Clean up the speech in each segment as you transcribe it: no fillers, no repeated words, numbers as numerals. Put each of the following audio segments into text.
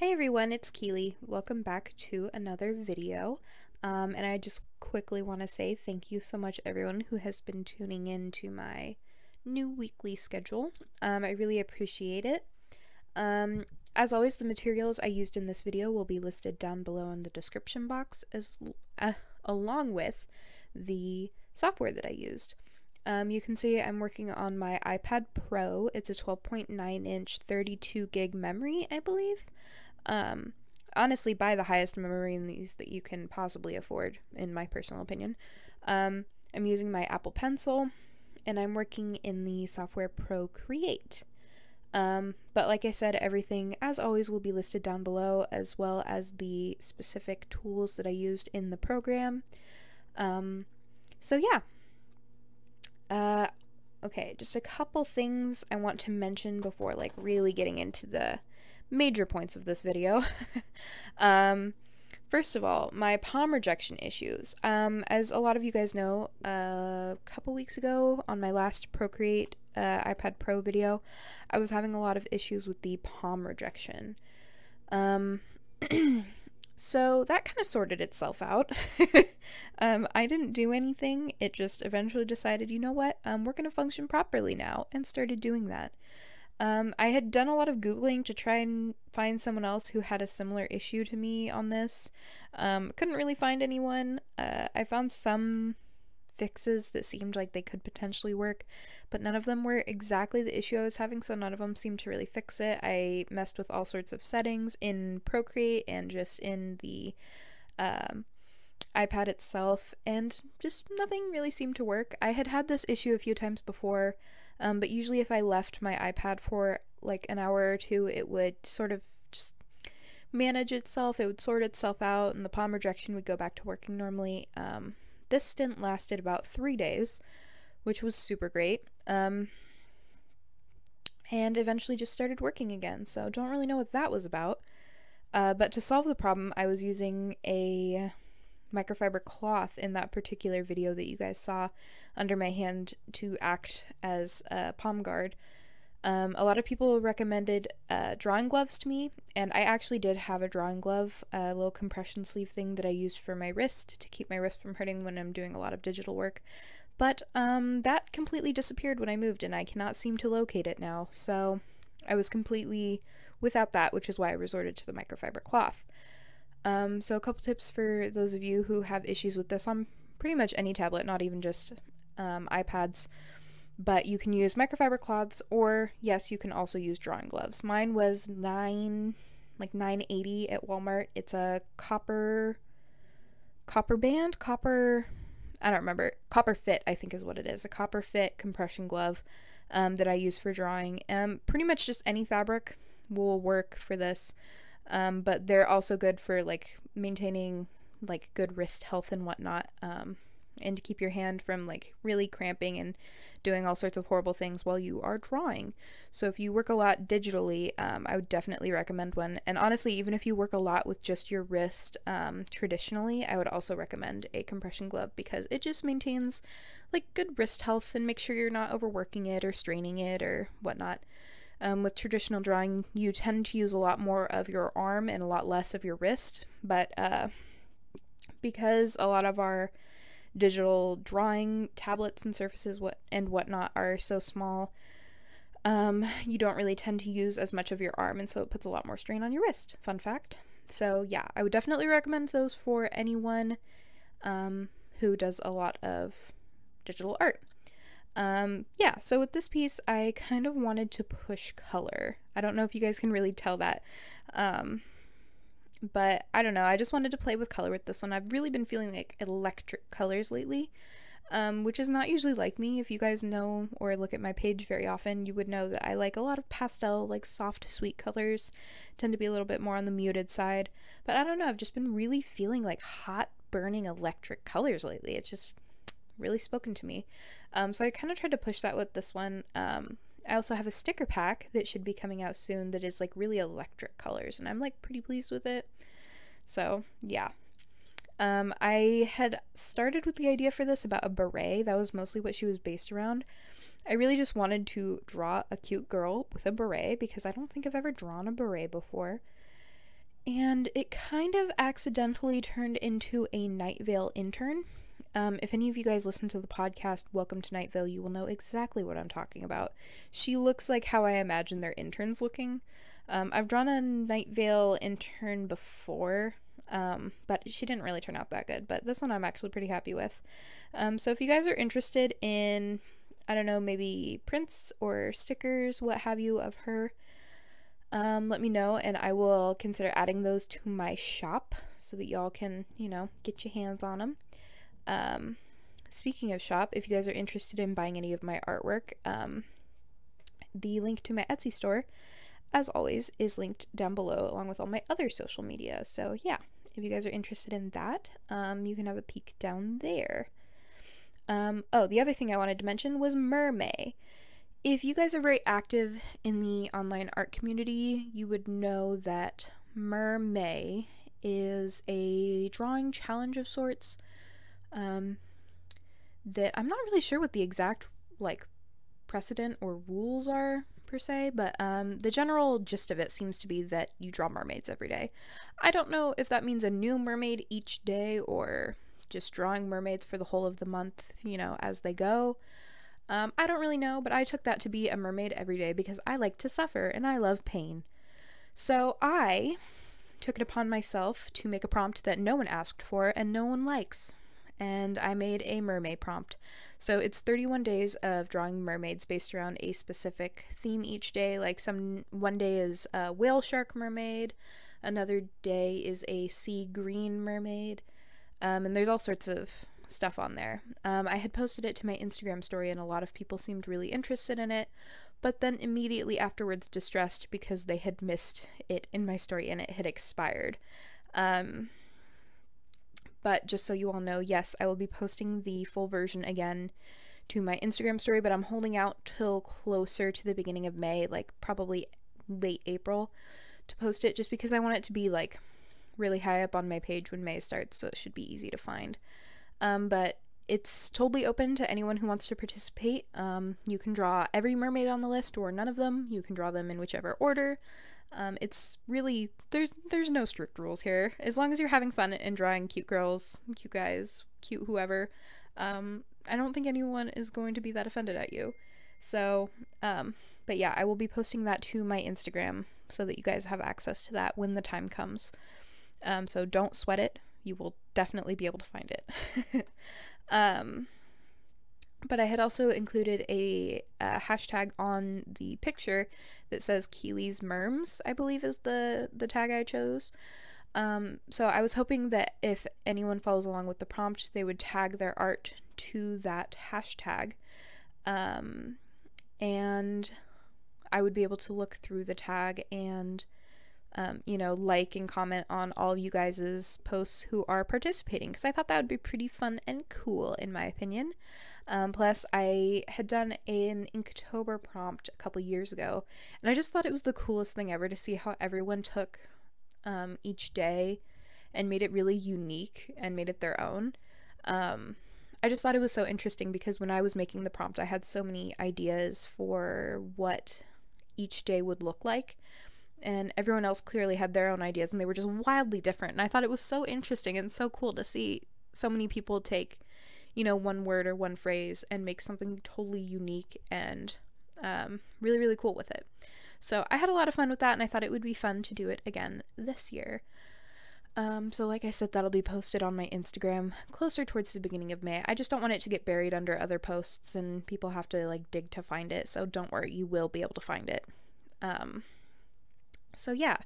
Hey everyone, it's Keely. Welcome back to another video. And I just quickly want to say thank you so much everyone who has been tuning in to my new weekly schedule. I really appreciate it. As always, the materials I used in this video will be listed down below in the description box along with the software that I used. You can see I'm working on my iPad Pro. It's a 12.9-inch 32 gig memory, I believe. Honestly, buy the highest memory in these that you can possibly afford, in my personal opinion. I'm using my Apple Pencil, and I'm working in the software Procreate. But like I said, everything, as always, will be listed down below, as well as the specific tools that I used in the program. So yeah. Okay, just a couple things I want to mention before, like, really getting into the major points of this video. First of all, my palm rejection issues. As a lot of you guys know, a couple weeks ago on my last Procreate iPad Pro video, I was having a lot of issues with the palm rejection. So that kind of sorted itself out. I didn't do anything. It just eventually decided, you know what, we're going to function properly now, and started doing that. I had done a lot of Googling to try and find someone else who had a similar issue to me on this. Couldn't really find anyone. I found some fixes that seemed like they could potentially work, but none of them were exactly the issue I was having, so none of them seemed to really fix it. I messed with all sorts of settings in Procreate and just in the iPad itself, and just nothing really seemed to work. I had had this issue a few times before, but usually if I left my iPad for like an hour or two, it would sort of just manage itself, it would sort itself out, and the palm rejection would go back to working normally. This stint lasted about 3 days, which was super great, and eventually just started working again, so don't really know what that was about. But to solve the problem, I was using a microfiber cloth in that particular video that you guys saw under my hand to act as a palm guard. A lot of people recommended drawing gloves to me, and I actually did have a drawing glove, a little compression sleeve thing that I used for my wrist to keep my wrist from hurting when I'm doing a lot of digital work. But that completely disappeared when I moved, and I cannot seem to locate it now, so I was completely without that, which is why I resorted to the microfiber cloth. So a couple tips for those of you who have issues with this on pretty much any tablet, not even just iPads. But you can use microfiber cloths, or yes, you can also use drawing gloves. Mine was $980 at Walmart. It's a copper band, I don't remember. Copper fit, I think is what it is. A copper fit compression glove that I use for drawing. Pretty much just any fabric will work for this. But they're also good for like maintaining like good wrist health and whatnot. And to keep your hand from like really cramping and doing all sorts of horrible things while you are drawing. So if you work a lot digitally, I would definitely recommend one. And honestly, even if you work a lot with just your wrist traditionally, I would also recommend a compression glove, because it just maintains like good wrist health and makes sure you're not overworking it or straining it or whatnot. With traditional drawing, you tend to use a lot more of your arm and a lot less of your wrist, but because a lot of our digital drawing tablets and surfaces and whatnot are so small, you don't really tend to use as much of your arm, and so it puts a lot more strain on your wrist. Fun fact. So yeah, I would definitely recommend those for anyone who does a lot of digital art. Yeah, so with this piece, I kind of wanted to push color. I don't know if you guys can really tell that, but I don't know, I just wanted to play with color with this one. I've really been feeling like electric colors lately, which is not usually like me. If you guys know or look at my page very often, you would know that I like a lot of pastel, like soft, sweet colors, tend to be a little bit more on the muted side, but I don't know, I've just been really feeling like hot, burning electric colors lately. It's just really spoken to me. So I kind of tried to push that with this one. I also have a sticker pack that should be coming out soon that is like really electric colors, and I'm like pretty pleased with it. So yeah. I had started with the idea for this about a beret. That was mostly what she was based around. I really just wanted to draw a cute girl with a beret, because I don't think I've ever drawn a beret before. and it kind of accidentally turned into a Night Vale intern. If any of you guys listen to the podcast, Welcome to Night Vale, you will know exactly what I'm talking about. She looks like how I imagine their interns looking. I've drawn a Night Vale intern before, but she didn't really turn out that good, but this one I'm actually pretty happy with. So if you guys are interested in, I don't know, maybe prints or stickers, what have you, of her, let me know, and I will consider adding those to my shop so that y'all can, you know, get your hands on them. Speaking of shop, if you guys are interested in buying any of my artwork, the link to my Etsy store, as always, is linked down below along with all my other social media. So yeah, if you guys are interested in that, you can have a peek down there. Oh, the other thing I wanted to mention was Mermay. If you guys are very active in the online art community, you would know that Mermay is a drawing challenge of sorts. That I'm not really sure what the exact like precedent or rules are per se, but the general gist of it seems to be that you draw mermaids every day. I don't know if that means a new mermaid each day or just drawing mermaids for the whole of the month, you know, as they go. I don't really know, but I took that to be a mermaid every day because I like to suffer and I love pain. So I took it upon myself to make a prompt that no one asked for and no one likes. And I made a mermaid prompt. So it's 31 days of drawing mermaids based around a specific theme each day. Like one day is a whale shark mermaid, another day is a sea green mermaid, and there's all sorts of stuff on there. I had posted it to my Instagram story and a lot of people seemed really interested in it, but then immediately afterwards distressed because they had missed it in my story and it had expired. But just so you all know, yes, I will be posting the full version again to my Instagram story, but I'm holding out till closer to the beginning of May, like probably late April, to post it just because I want it to be like really high up on my page when May starts, so it should be easy to find. But it's totally open to anyone who wants to participate. You can draw every mermaid on the list or none of them. You can draw them in whichever order. It's really, there's no strict rules here. As long as you're having fun and drawing cute girls, cute guys, cute whoever, I don't think anyone is going to be that offended at you. So, but yeah, I will be posting that to my Instagram so that you guys have access to that when the time comes. So don't sweat it. You will definitely be able to find it. But I had also included a hashtag on the picture that says Keely's Merms, I believe is the tag I chose. So I was hoping that if anyone follows along with the prompt, they would tag their art to that hashtag. And I would be able to look through the tag and you know, like and comment on all of you guys' posts who are participating, because I thought that would be pretty fun and cool in my opinion. Plus I had done an Inktober prompt a couple years ago, and I just thought it was the coolest thing ever to see how everyone took each day and made it really unique and made it their own. I just thought it was so interesting because when I was making the prompt, I had so many ideas for what each day would look like, and everyone else clearly had their own ideas and they were just wildly different. And I thought it was so interesting and so cool to see so many people take, you know, one word or one phrase and make something totally unique and really, really cool with it. So I had a lot of fun with that, and I thought it would be fun to do it again this year. So like I said, that'll be posted on my Instagram closer towards the beginning of May. I just don't want it to get buried under other posts and people have to like dig to find it. So don't worry, you will be able to find it. So yeah,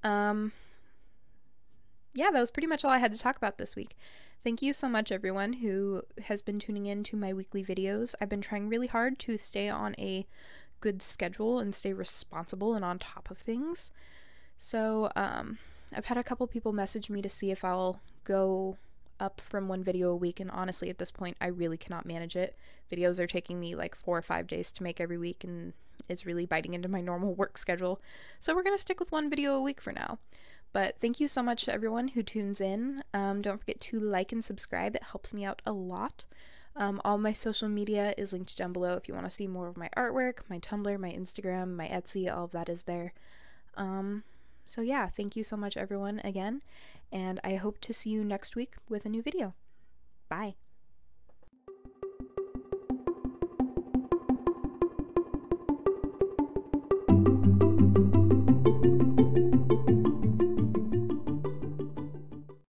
yeah, that was pretty much all I had to talk about this week. Thank you so much everyone who has been tuning in to my weekly videos. I've been trying really hard to stay on a good schedule and stay responsible and on top of things. So, I've had a couple people message me to see if I'll go up from one video a week, and honestly at this point I really cannot manage it. Videos are taking me like 4 or 5 days to make every week, and it's really biting into my normal work schedule. So we're gonna stick with one video a week for now. But thank you so much to everyone who tunes in. Don't forget to like and subscribe, it helps me out a lot. All my social media is linked down below if you want to see more of my artwork, my Tumblr, my Instagram, my Etsy, all of that is there. So yeah, thank you so much everyone again, and I hope to see you next week with a new video. Bye!